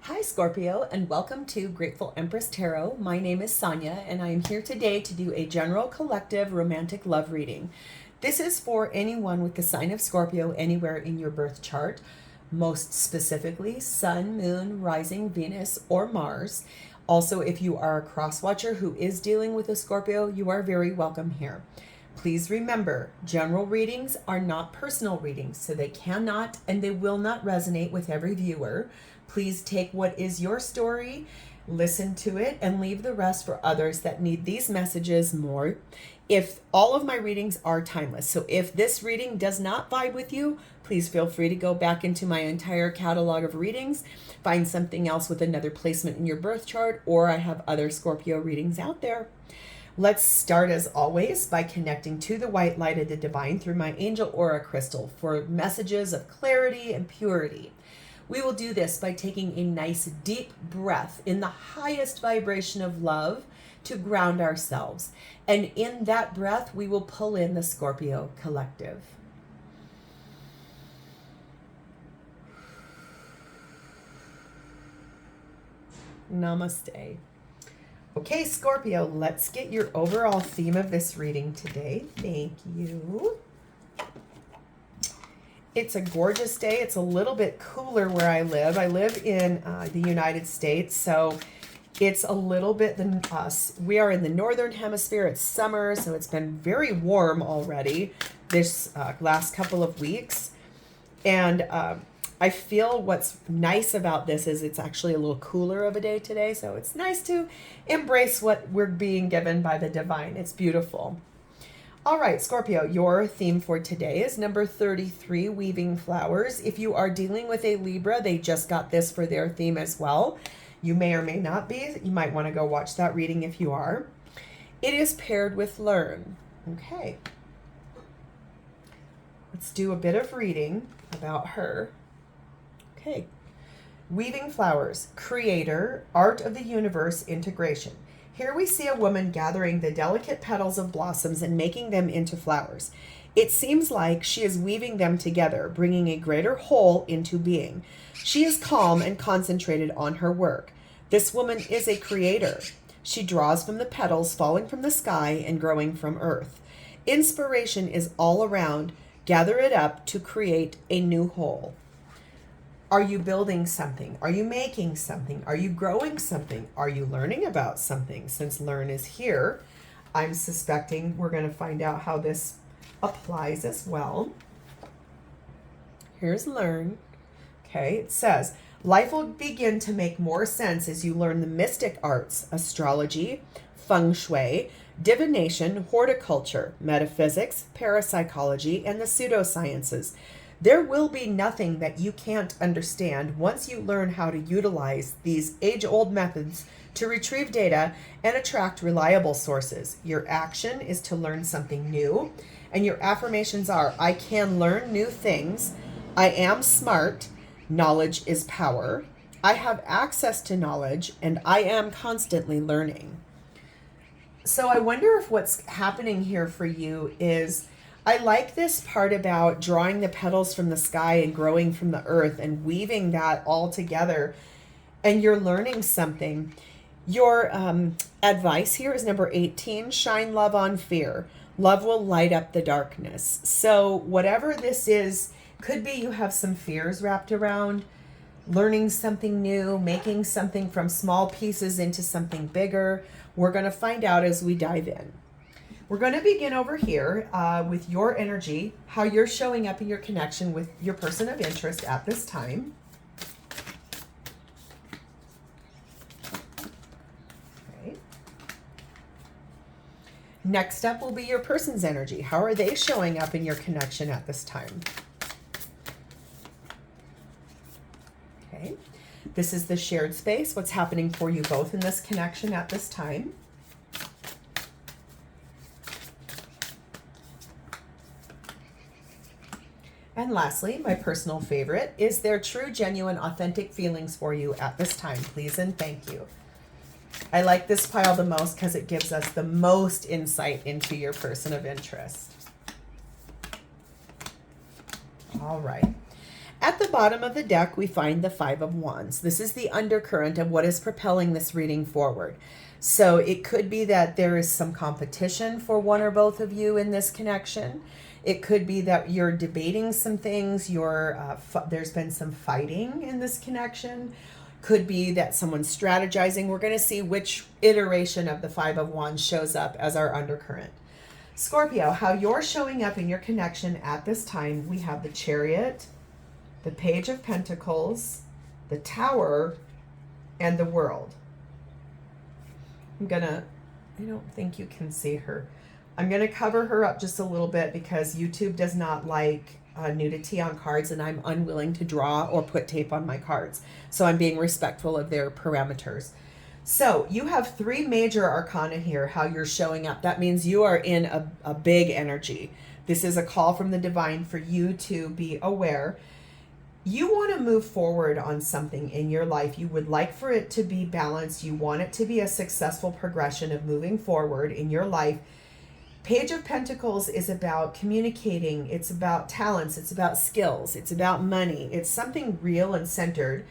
Hi Scorpio, and welcome to Grateful Empress Tarot. My name is Sonia and I am here today to do a general collective romantic love reading. This is for anyone with the sign of Scorpio anywhere in your birth chart, most specifically Sun, Moon, Rising, Venus, or Mars. Also, if you are a cross watcher who is dealing with a Scorpio, you are very welcome here. Please remember, general readings are not personal readings, so they cannot and they will not resonate with every viewer. Please take what is your story, listen to it, and leave the rest for others that need these messages more. If all of my readings are timeless, so if this reading does not vibe with you, please feel free to go back into my entire catalog of readings, find something else with another placement in your birth chart, or I have other Scorpio readings out there. Let's start as always by connecting to the white light of the divine through my angel aura crystal for messages of clarity and purity. We will do this by taking a nice deep breath in the highest vibration of love to ground ourselves. And in that breath, we will pull in the Scorpio collective. Namaste. Okay, Scorpio, let's get your overall theme of this reading today. Thank you. It's a gorgeous day. It's a little bit cooler where I live. I live in the United States, so it's a little bit than us. We are in the northern hemisphere. It's summer, so it's been very warm already this last couple of weeks. And I feel what's nice about this is it's actually a little cooler of a day today, so it's nice to embrace what we're being given by the divine. It's beautiful. All right, Scorpio, your theme for today is number 33, Weaving Flowers. If you are dealing with a Libra, they just got this for their theme as well. You may or may not be. You might want to go watch that reading if you are. It is paired with Learn. Okay. Let's do a bit of reading about her. Okay. Weaving Flowers, Creator, Art of the Universe, Integration. Here we see a woman gathering the delicate petals of blossoms and making them into flowers. It seems like she is weaving them together, bringing a greater whole into being. She is calm and concentrated on her work. This woman is a creator. She draws from the petals falling from the sky and growing from earth. Inspiration is all around. Gather it up to create a new whole. Are you building something? Are you making something? Are you growing something? Are you learning about something? Since Learn is here, I'm suspecting we're going to find out how this applies as well. Here's Learn. Okay, it says, life will begin to make more sense as you learn the mystic arts, astrology, feng shui, divination, horticulture, metaphysics, parapsychology, and the pseudosciences. There will be nothing that you can't understand once you learn how to utilize these age-old methods to retrieve data and attract reliable sources. Your action is to learn something new, and your affirmations are, I can learn new things, I am smart, knowledge is power, I have access to knowledge, and I am constantly learning. So I wonder if what's happening here for you is, I like this part about drawing the petals from the sky and growing from the earth and weaving that all together, and you're learning something. Your advice here is number 18, shine love on fear. Love will light up the darkness. So whatever this is, could be you have some fears wrapped around learning something new, making something from small pieces into something bigger. We're going to find out as we dive in. We're going to begin over here with your energy, how you're showing up in your connection with your person of interest at this time. Okay. Next up will be your person's energy. How are they showing up in your connection at this time? Okay. This is the shared space. What's happening for you both in this connection at this time? And lastly, my personal favorite, is there true, genuine, authentic feelings for you at this time, please and thank you. I like this pile the most because it gives us the most insight into your person of interest. All right. At the bottom of the deck, we find the Five of Wands. This is the undercurrent of what is propelling this reading forward. So it could be that there is some competition for one or both of you in this connection. It could be that you're debating some things. There's been some fighting in this connection. Could be that someone's strategizing. We're going to see which iteration of the Five of Wands shows up as our undercurrent. Scorpio, how you're showing up in your connection at this time, we have the Chariot, the Page of Pentacles, the Tower, and the World. I don't think you can see her. I'm going to cover her up just a little bit because YouTube does not like nudity on cards, and I'm unwilling to draw or put tape on my cards. So I'm being respectful of their parameters. So you have 3 major arcana here, how you're showing up. That means you are in a big energy. This is a call from the divine for you to be aware. You want to move forward on something in your life. You would like for it to be balanced. You want it to be a successful progression of moving forward in your life. Page of Pentacles is about communicating. It's about talents. It's about skills. It's about money. It's something real and centered.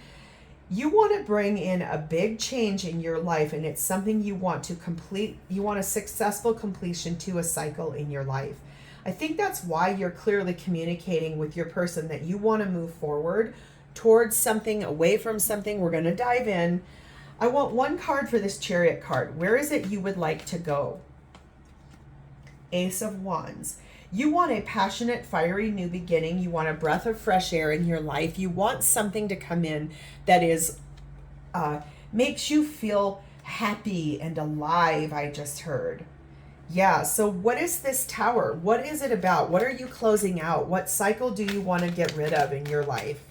You want to bring in a big change in your life, and it's something you want to complete. You want a successful completion to a cycle in your life. I think that's why you're clearly communicating with your person that you want to move forward towards something, away from something. We're going to dive in. I want one card for this Chariot card. Where is it you would like to go? Ace of Wands. You want a passionate, fiery new beginning. You want a breath of fresh air in your life. You want something to come in that is makes you feel happy and alive, I just heard. Yeah, so what is this Tower? What is it about? What are you closing out? What cycle do you want to get rid of in your life?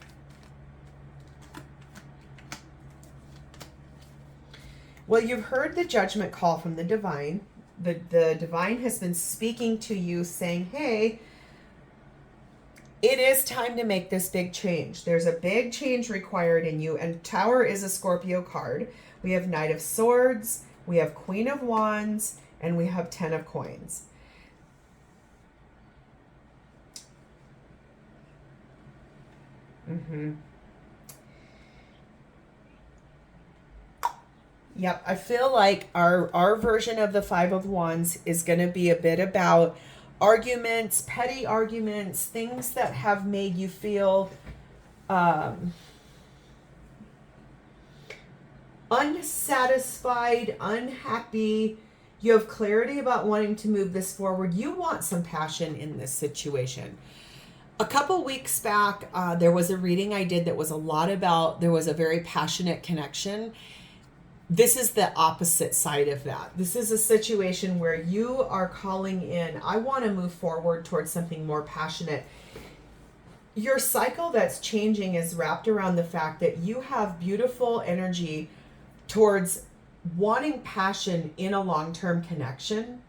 Well, you've heard the judgment call from the divine. The divine has been speaking to you saying, hey, it is time to make this big change. There's a big change required in you. And Tower is a Scorpio card. We have Knight of Swords. We have Queen of Wands. And we have 10 of Coins. Yep, I feel like our version of the Five of Wands is going to be a bit about arguments, petty arguments, things that have made you feel unsatisfied, unhappy. You have clarity about wanting to move this forward. You want some passion in this situation. A couple weeks back, there was a reading I did that was a lot about, there was a very passionate connection. This is the opposite side of that. This is a situation where you are calling in, I want to move forward towards something more passionate. Your cycle that's changing is wrapped around the fact that you have beautiful energy towards wanting passion in a long-term connection.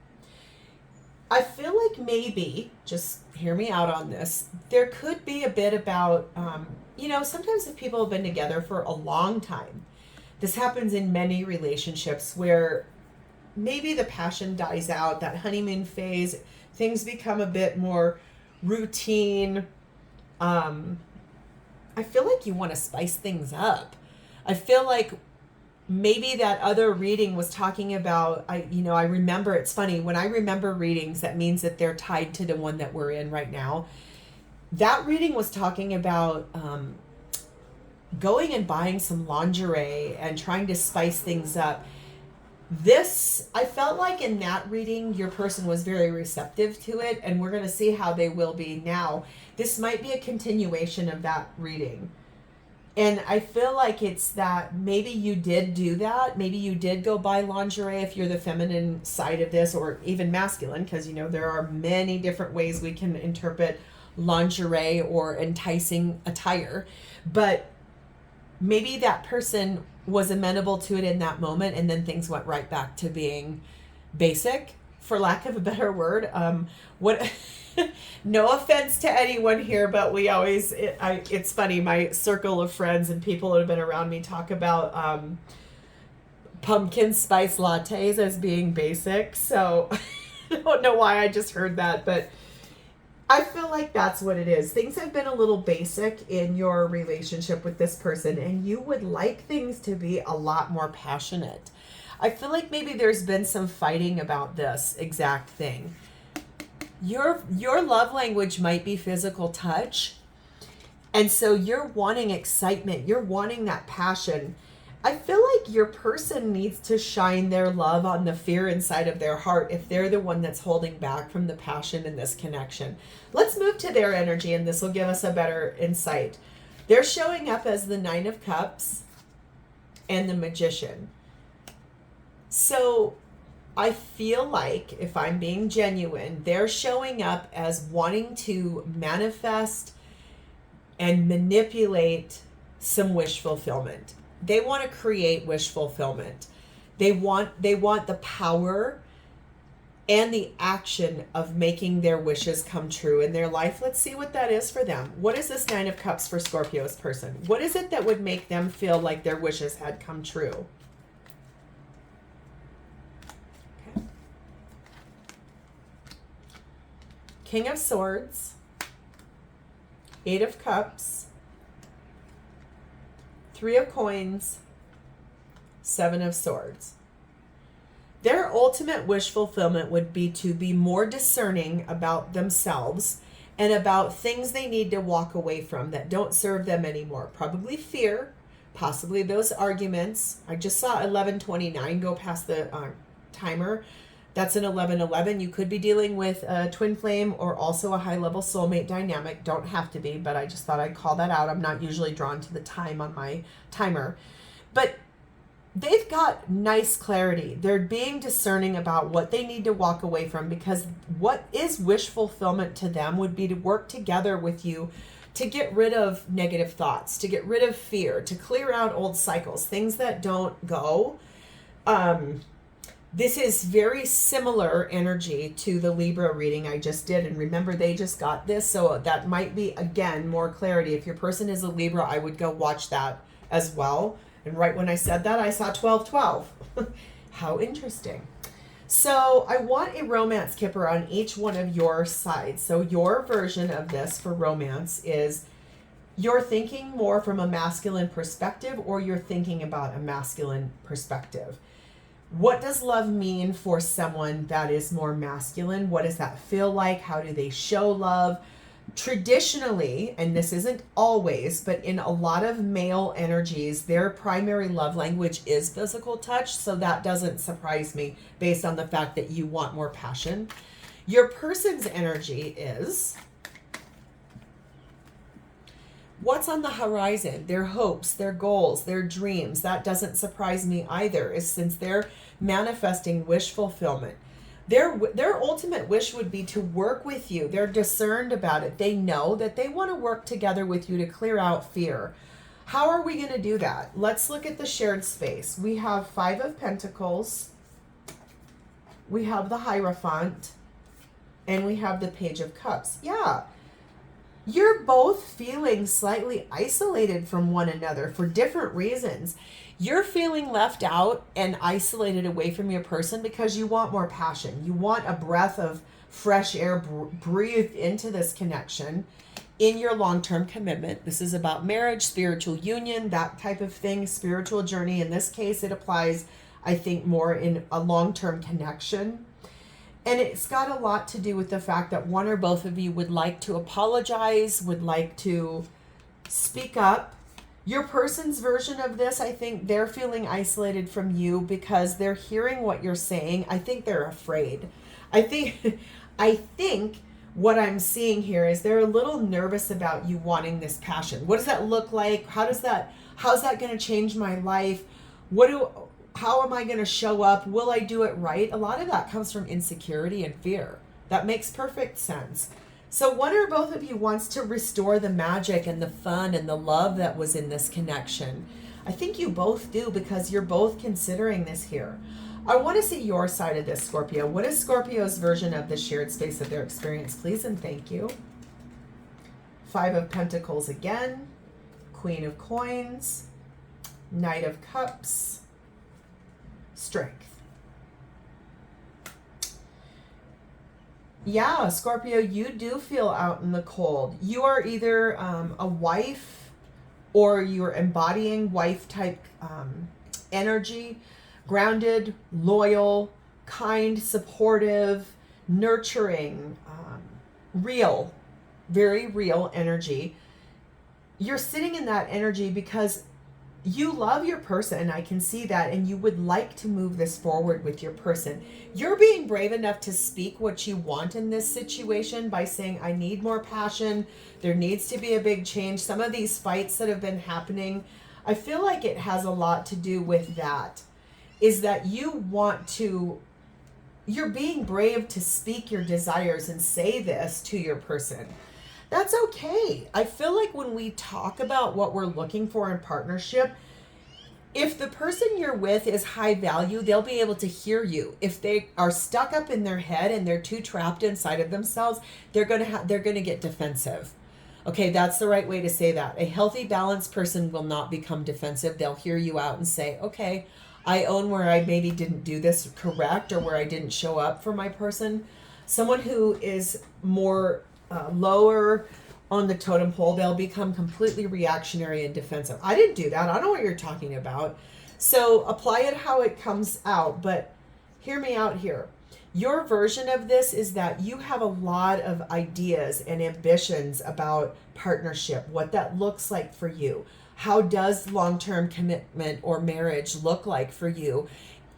I feel like maybe, just hear me out on this, there could be a bit about, sometimes if people have been together for a long time, this happens in many relationships where maybe the passion dies out, that honeymoon phase, things become a bit more routine. I feel like you want to spice things up. I feel like maybe that other reading was talking about, I remember, it's funny, when I remember readings, that means that they're tied to the one that we're in right now. That reading was talking about going and buying some lingerie and trying to spice things up. This, I felt like in that reading, your person was very receptive to it, and we're going to see how they will be now. This might be a continuation of that reading. And I feel like it's that maybe you did do that. Maybe you did go buy lingerie if you're the feminine side of this, or even masculine, because, there are many different ways we can interpret lingerie or enticing attire. But maybe that person was amenable to it in that moment, and then things went right back to being basic, for lack of a better word. No offense to anyone here, but we always, it's funny, my circle of friends and people that have been around me talk about pumpkin spice lattes as being basic. So I don't know why I just heard that, but I feel like that's what it is. Things have been a little basic in your relationship with this person, and you would like things to be a lot more passionate. I feel like maybe there's been some fighting about this exact thing. Your love language might be physical touch, and so you're wanting excitement. You're wanting that passion. I feel like your person needs to shine their love on the fear inside of their heart if they're the one that's holding back from the passion in this connection. Let's move to their energy, and this will give us a better insight. They're showing up as the Nine of Cups and the Magician. So I feel like, if I'm being genuine, they're showing up as wanting to manifest and manipulate some wish fulfillment. They want to create wish fulfillment. They want the power and the action of making their wishes come true in their life. Let's see what that is for them. What is this Nine of Cups for Scorpio's person? What is it that would make them feel like their wishes had come true? Okay. King of Swords, Eight of Cups, Three of Coins, Seven of Swords. Their ultimate wish fulfillment would be to be more discerning about themselves and about things they need to walk away from that don't serve them anymore. Probably fear, possibly those arguments. I just saw 11:29 go past the timer. That's an 11:11. You could be dealing with a twin flame or also a high-level soulmate dynamic. Don't have to be, but I just thought I'd call that out. I'm not usually drawn to the time on my timer. But they've got nice clarity. They're being discerning about what they need to walk away from, because what is wish fulfillment to them would be to work together with you to get rid of negative thoughts, to get rid of fear, to clear out old cycles, things that don't go. This is very similar energy to the Libra reading I just did. And remember, they just got this. So that might be, again, more clarity. If your person is a Libra, I would go watch that as well. And right when I said that, I saw 1212. How interesting. So I want a romance kipper on each one of your sides. So your version of this for romance is you're thinking more from a masculine perspective, or you're thinking about a masculine perspective. What does love mean for someone that is more masculine? What does that feel like? How do they show love? Traditionally, and this isn't always, but in a lot of male energies, their primary love language is physical touch. So that doesn't surprise me based on the fact that you want more passion. Your person's energy is what's on the horizon, their hopes, their goals, their dreams. That doesn't surprise me either, is since they're manifesting wish fulfillment. Their ultimate wish would be to work with you. They're discerned about it. They know that they want to work together with you to clear out fear. How are we going to do that? Let's look at the shared space. We have Five of Pentacles. We have the Hierophant. And we have the Page of Cups. Yeah. You're both feeling slightly isolated from one another for different reasons. You're feeling left out and isolated away from your person because you want more passion. You want a breath of fresh air breathed into this connection in your long-term commitment. This is about marriage, spiritual union, that type of thing, spiritual journey. In this case, it applies, I think, more in a long-term connection. And it's got a lot to do with the fact that one or both of you would like to apologize, would like to speak up. Your person's version of this, I think they're feeling isolated from you because they're hearing what you're saying. I think they're afraid. I think what I'm seeing here is they're a little nervous about you wanting this passion. What does that look like? How's that going to change my life? How am I going to show up? Will I do it right? A lot of that comes from insecurity and fear. That makes perfect sense. So one or both of you wants to restore the magic and the fun and the love that was in this connection. I think you both do because you're both considering this here. I want to see your side of this, Scorpio. What is Scorpio's version of the shared space of their experience, please? And thank you. Five of Pentacles again. Queen of Coins. Knight of Cups. Strength. Yeah, Scorpio, you do feel out in the cold. You are either a wife, or you're embodying wife type energy, grounded, loyal, kind, supportive, nurturing, real, very real energy. You're sitting in that energy because you love your person. I can see that, and you would like to move this forward with your person. You're being brave enough to speak what you want in this situation by saying, I need more passion. There needs to be a big change. Some of these fights that have been happening, I feel like it has a lot to do with that, is that you're being brave to speak your desires and say this to your person. That's okay. I feel like when we talk about what we're looking for in partnership, if the person you're with is high value, they'll be able to hear you. If they are stuck up in their head and they're too trapped inside of themselves, they're going to get defensive. Okay, that's the right way to say that. A healthy, balanced person will not become defensive. They'll hear you out and say, okay, I own where I maybe didn't do this correct, or where I didn't show up for my person. Someone who is more lower on the totem pole, they'll become completely reactionary and defensive. I didn't do that. I don't know what you're talking about. So apply it how it comes out, but hear me out here. Your version of this is that you have a lot of ideas and ambitions about partnership, what that looks like for you. How does long-term commitment or marriage look like for you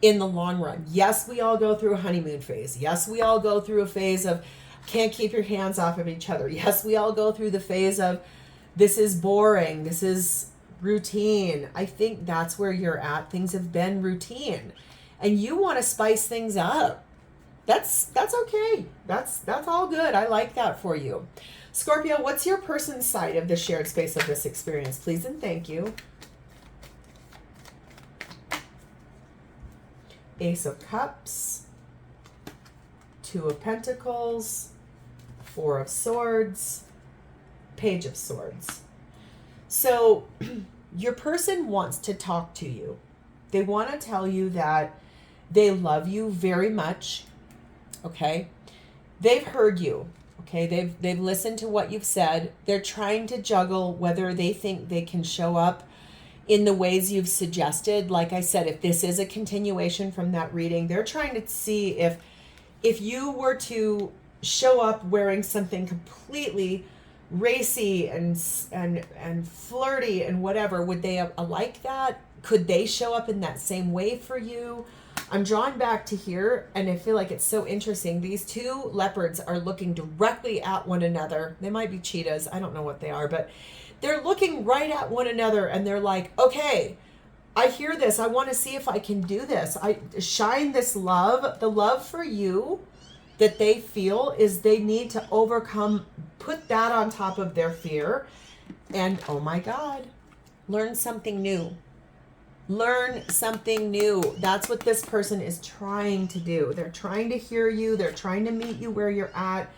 in the long run? Yes, we all go through a honeymoon phase. Yes, we all go through a phase of can't keep your hands off of each other. Yes, we all go through the phase of this is boring, this is routine. I think that's where you're at. Things have been routine and you want to spice things up. That's okay. That's all good. I like that for you. Scorpio, what's your person's side of the shared space of this experience? Please and thank you. Ace of Cups, Two of Pentacles, Four of Swords, Page of Swords. So your person wants to talk to you. They want to tell you that they love you very much. Okay? They've heard you. Okay? They've listened to what you've said. They're trying to juggle whether they think they can show up in the ways you've suggested. Like I said, if this is a continuation from that reading, they're trying to see if you were to show up wearing something completely racy and flirty and whatever, would they like that? Could they show up in that same way for you? I'm drawn back to here, and I feel like it's so interesting. These two leopards are looking directly at one another. They might be cheetahs. I don't know what they are, but they're looking right at one another, and they're like, okay, I hear this. I want to see if I can do this. I shine this love. The love for you that they feel is they need to overcome, put that on top of their fear, and oh my God, learn something new. Learn something new. That's what this person is trying to do. They're trying to hear you. They're trying to meet you where you're at.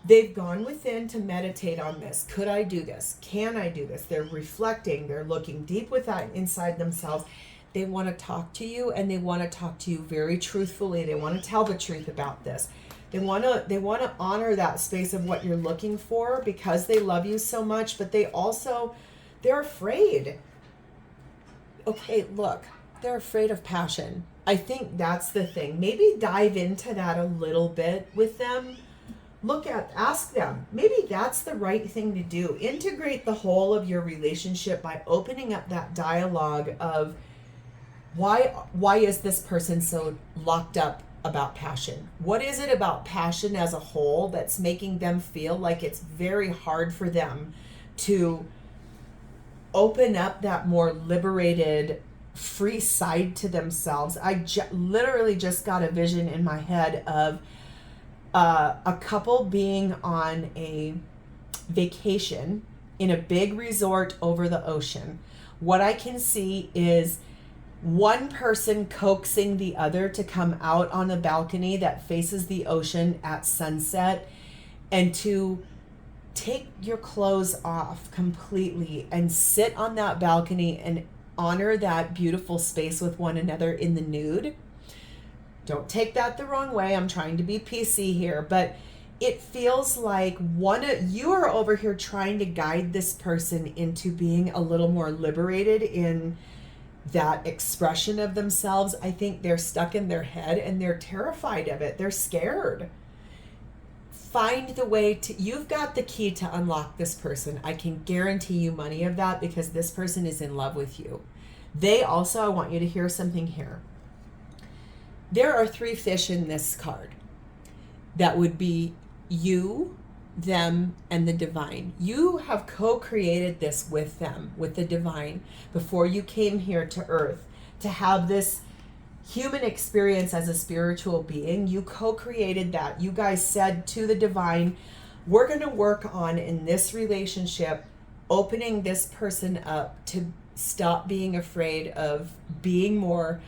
They've gone within to meditate on this. Could I do this? Can I do this? They're reflecting. They're looking deep with that inside themselves. They want to talk to you, and they want to talk to you very truthfully. They want to tell the truth about this. They want to honor that space of what you're looking for because they love you so much, but they're afraid. Okay, look, they're afraid of passion. I think that's the thing. Maybe dive into that a little bit with them. Ask them. Maybe that's the right thing to do. Integrate the whole of your relationship by opening up that dialogue of why is this person so locked up about passion? What is it about passion as a whole that's making them feel like it's very hard for them to open up that more liberated, free side to themselves? I literally just got a vision in my head of a couple being on a vacation in a big resort over the ocean. What I can see is one person coaxing the other to come out on a balcony that faces the ocean at sunset and to take your clothes off completely and sit on that balcony and honor that beautiful space with one another in the nude. Don't take that the wrong way. I'm trying to be PC here, but it feels like you are over here trying to guide this person into being a little more liberated in that expression of themselves. I think they're stuck in their head and they're terrified of it. They're scared. Find the way to, you've got the key to unlock this person. I can guarantee you money of that because this person is in love with you. They also, I want you to hear something here. There are 3 fish in this card. That would be you, them, and the divine. You have co-created this with them, with the divine, before you came here to earth to have this human experience as a spiritual being. You co-created that. You guys said to the divine, we're going to work on, in this relationship, opening this person up to stop being afraid of being more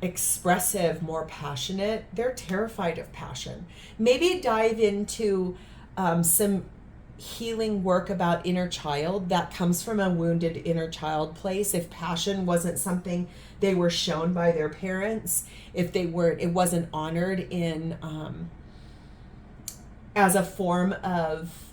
expressive, more passionate. They're terrified of passion. Maybe dive into some healing work about inner child that comes from a wounded inner child place. If passion wasn't something they were shown by their parents, if it wasn't honored in as a form of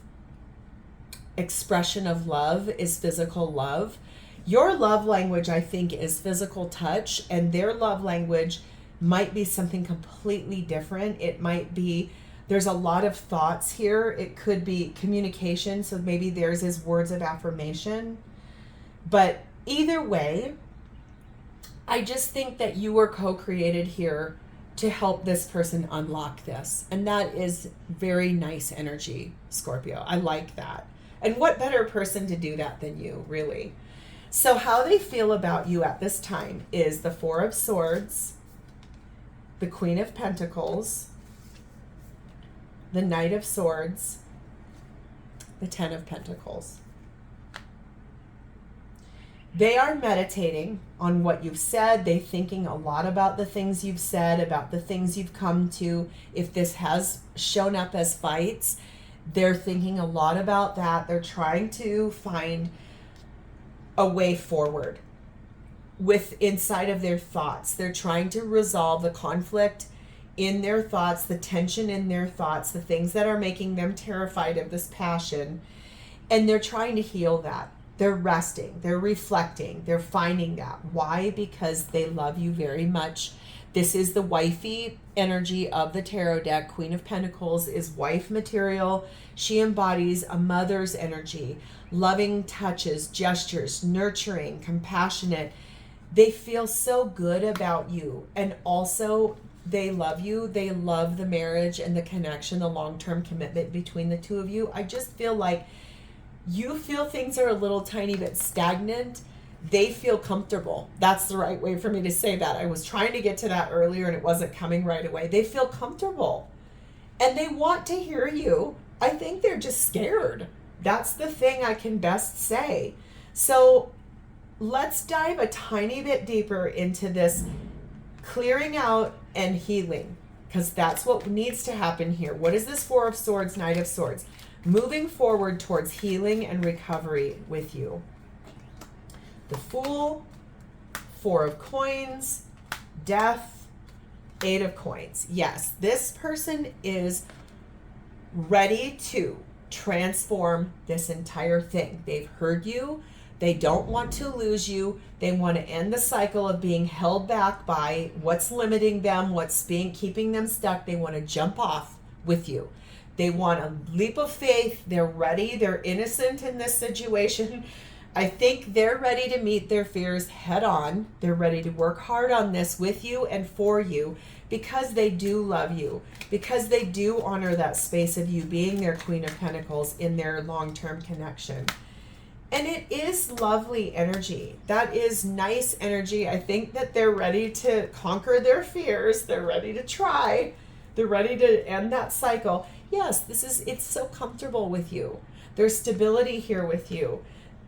expression of love, is physical love. Your love language, I think, is physical touch, and their love language might be something completely different. It might be, there's a lot of thoughts here. It could be communication, so maybe theirs is words of affirmation. But either way, I just think that you were co-created here to help this person unlock this. And that is very nice energy, Scorpio. I like that. And what better person to do that than you, really? So how they feel about you at this time is the 4 of Swords, the Queen of Pentacles, the Knight of Swords, the 10 of Pentacles. They are meditating on what you've said. They're thinking a lot about the things you've said, about the things you've come to. If this has shown up as fights, they're thinking a lot about that. They're trying to find a way forward with inside of their thoughts. They're trying to resolve the conflict in their thoughts, the tension in their thoughts, the things that are making them terrified of this passion. And they're trying to heal that. They're resting, they're reflecting, they're finding that. Why? Because they love you very much. This is the wifey energy of the tarot deck. Queen of Pentacles is wife material. She embodies a mother's energy, loving touches, gestures, nurturing, compassionate. They feel so good about you. And also, they love you. They love the marriage and the connection, the long-term commitment between the two of you. I just feel like you feel things are a little tiny bit stagnant. They feel comfortable. That's the right way for me to say that. I was trying to get to that earlier and it wasn't coming right away. They feel comfortable and they want to hear you. I think they're just scared. That's the thing I can best say. So let's dive a tiny bit deeper into this clearing out and healing, because that's what needs to happen here. What is this 4 of Swords, Knight of Swords? Moving forward towards healing and recovery with you. The Fool, 4 of Coins, Death, 8 of Coins. Yes, this person is ready to transform this entire thing. They've heard you. They don't want to lose you. They want to end the cycle of being held back by what's limiting them, what's keeping them stuck. They want to jump off with you. They want a leap of faith. They're ready. They're innocent in this situation. I think they're ready to meet their fears head on. They're ready to work hard on this with you and for you, because they do love you, because they do honor that space of you being their Queen of Pentacles in their long-term connection. And it is lovely energy. That is nice energy. I think that they're ready to conquer their fears. They're ready to try. They're ready to end that cycle. Yes, it's so comfortable with you. There's stability here with you.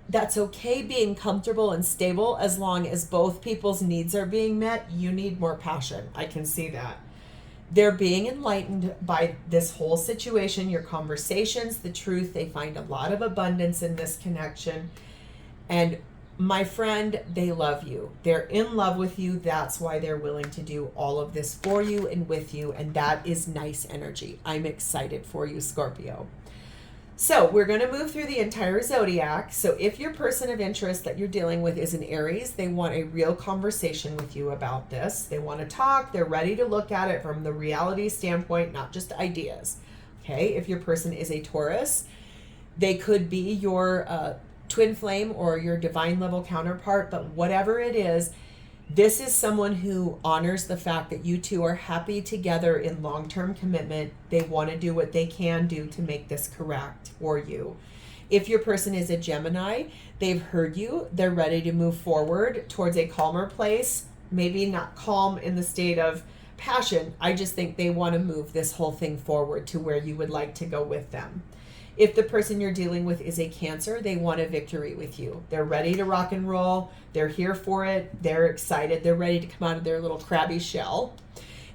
That's okay being comfortable and stable as long as both people's needs are being met. You need more passion. I can see that. They're being enlightened by this whole situation, your conversations, the truth. They find a lot of abundance in this connection. And my friend, they love you. They're in love with you. That's why they're willing to do all of this for you and with you. And that is nice energy. I'm excited for you, Scorpio. So we're going to move through the entire zodiac. So if your person of interest that you're dealing with is an Aries, they want a real conversation with you about this. They want to talk. They're ready to look at it from the reality standpoint, not just ideas. Okay. If your person is a Taurus, they could be your twin flame or your divine level counterpart, but whatever it is, this is someone who honors the fact that you two are happy together in long-term commitment. They want to do what they can do to make this correct for you. If your person is a Gemini, they've heard you. They're ready to move forward towards a calmer place. Maybe not calm in the state of passion. I just think they want to move this whole thing forward to where you would like to go with them. If the person you're dealing with is a Cancer, they want a victory with you. They're ready to rock and roll. They're here for it. They're excited. They're ready to come out of their little crabby shell.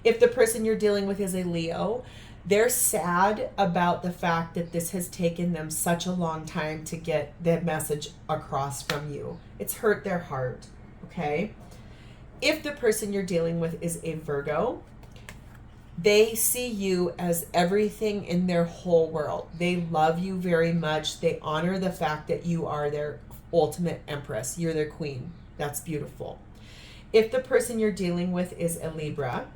If the person you're dealing with is a Leo, they're sad about the fact that this has taken them such a long time to get that message across from you. It's hurt their heart, okay? If the person you're dealing with is a Virgo, they see you as everything in their whole world. They love you very much. They honor the fact that you are their ultimate empress. You're their queen. That's beautiful. If the person you're dealing with is a Libra,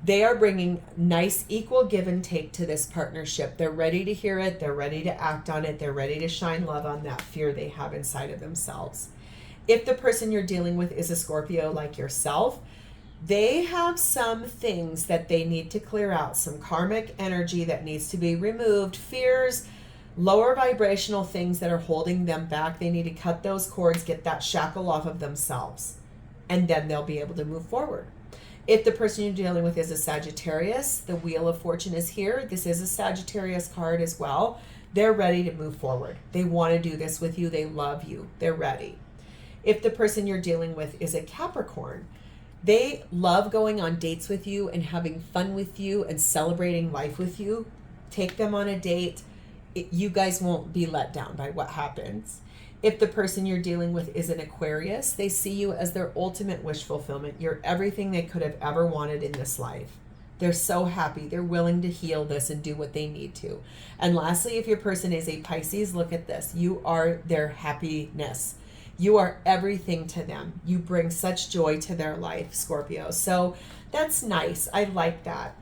they are bringing nice equal give and take to this partnership. They're ready to hear it. They're ready to act on it. They're ready to shine love on that fear they have inside of themselves. If the person you're dealing with is a Scorpio like yourself, they have some things that they need to clear out, some karmic energy that needs to be removed, fears, lower vibrational things that are holding them back. They need to cut those cords, get that shackle off of themselves, and then they'll be able to move forward. If the person you're dealing with is a Sagittarius, the Wheel of Fortune is here. This is a Sagittarius card as well. They're ready to move forward. They want to do this with you. They love you. They're ready. If the person you're dealing with is a Capricorn, they love going on dates with you and having fun with you and celebrating life with you. Take them on a date. You guys won't be let down by what happens. If the person you're dealing with is an Aquarius, they see you as their ultimate wish fulfillment. You're everything they could have ever wanted in this life. They're so happy. They're willing to heal this and do what they need to. And lastly, if your person is a Pisces, look at this. You are their happiness. You are everything to them. You bring such joy to their life, Scorpio. So that's nice. I like that.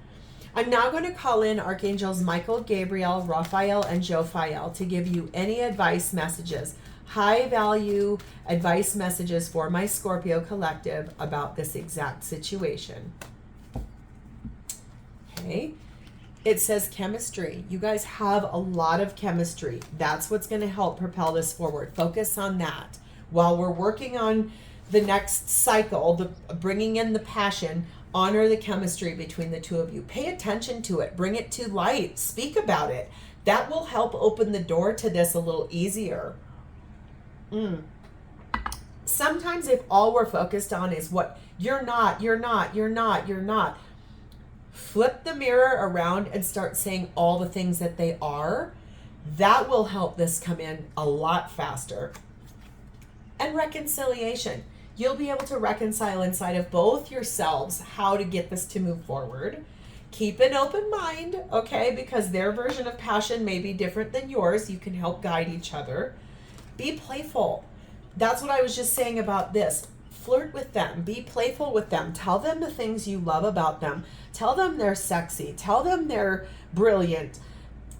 I'm now going to call in Archangels Michael, Gabriel, Raphael, and Jophiel to give you any advice messages, high value advice messages for my Scorpio collective about this exact situation. Okay. It says chemistry. You guys have a lot of chemistry. That's what's going to help propel this forward. Focus on that. While we're working on the next cycle, the bringing in the passion, honor the chemistry between the two of you. Pay attention to it. Bring it to light. Speak about it. That will help open the door to this a little easier. Sometimes if all we're focused on is what you're not, flip the mirror around and start saying all the things that they are. That will help this come in a lot faster. And reconciliation. You'll be able to reconcile inside of both yourselves how to get this to move forward. Keep an open mind, okay? Because their version of passion may be different than yours. You can help guide each other. Be playful. That's what I was just saying about this. Flirt with them. Be playful with them. Tell them the things you love about them. Tell them they're sexy. Tell them they're brilliant.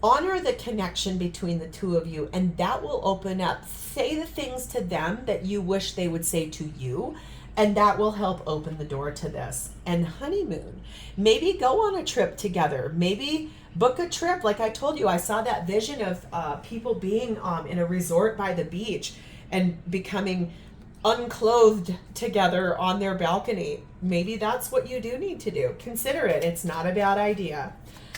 Honor the connection between the two of you, and that will open up. Say the things to them that you wish they would say to you, and that will help open the door to this. And honeymoon. Maybe go on a trip together. Maybe book a trip. Like I told you, I saw that vision of people being in a resort by the beach and becoming unclothed together on their balcony. Maybe that's what you do need to do. Consider it. It's not a bad idea.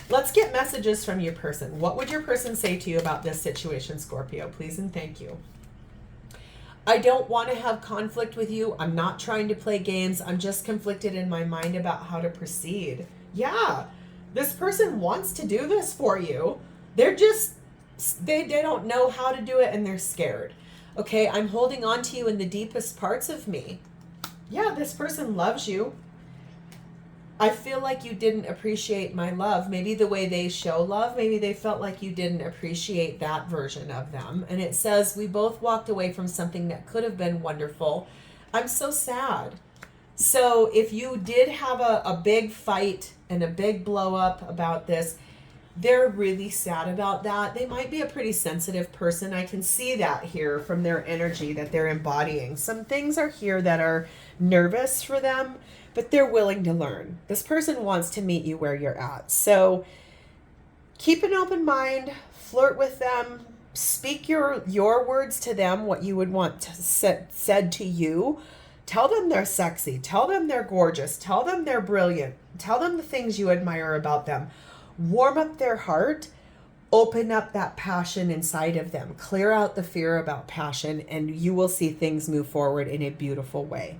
Let's get messages from your person. What would your person say to you about this situation, Scorpio? Please and thank you. I don't want to have conflict with you. I'm not trying to play games. I'm just conflicted in my mind about how to proceed. Yeah, this person wants to do this for you. They're just, they don't know how to do it and they're scared. Okay, I'm holding on to you in the deepest parts of me. Yeah, this person loves you. I feel like you didn't appreciate my love. Maybe the way they show love, maybe they felt like you didn't appreciate that version of them. And it says, we both walked away from something that could have been wonderful. I'm so sad. So if you did have a big fight and a big blow up about this, they're really sad about that. They might be a pretty sensitive person. I can see that here from their energy that they're embodying. Some things are here that are nervous for them, but they're willing to learn. This person wants to meet you where you're at. So keep an open mind, flirt with them, speak your words to them, what you would want to said to you. Tell them they're sexy. Tell them they're gorgeous. Tell them they're brilliant. Tell them the things you admire about them. Warm up their heart. Open up that passion inside of them. Clear out the fear about passion, and you will see things move forward in a beautiful way.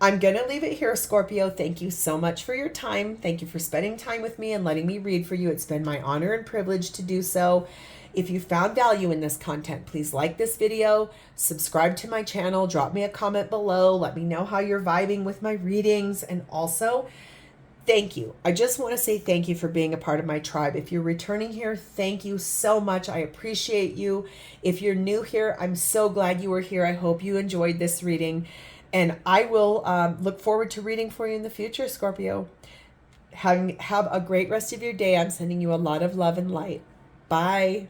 I'm going to leave it here, Scorpio. Thank you so much for your time. Thank you for spending time with me and letting me read for you. It's been my honor and privilege to do so. If you found value in this content, please like this video, subscribe to my channel, drop me a comment below, let me know how you're vibing with my readings, and also, thank you. I just want to say thank you for being a part of my tribe. If you're returning here, thank you so much. I appreciate you. If you're new here, I'm so glad you were here. I hope you enjoyed this reading. And I will look forward to reading for you in the future, Scorpio. Have a great rest of your day. I'm sending you a lot of love and light. Bye.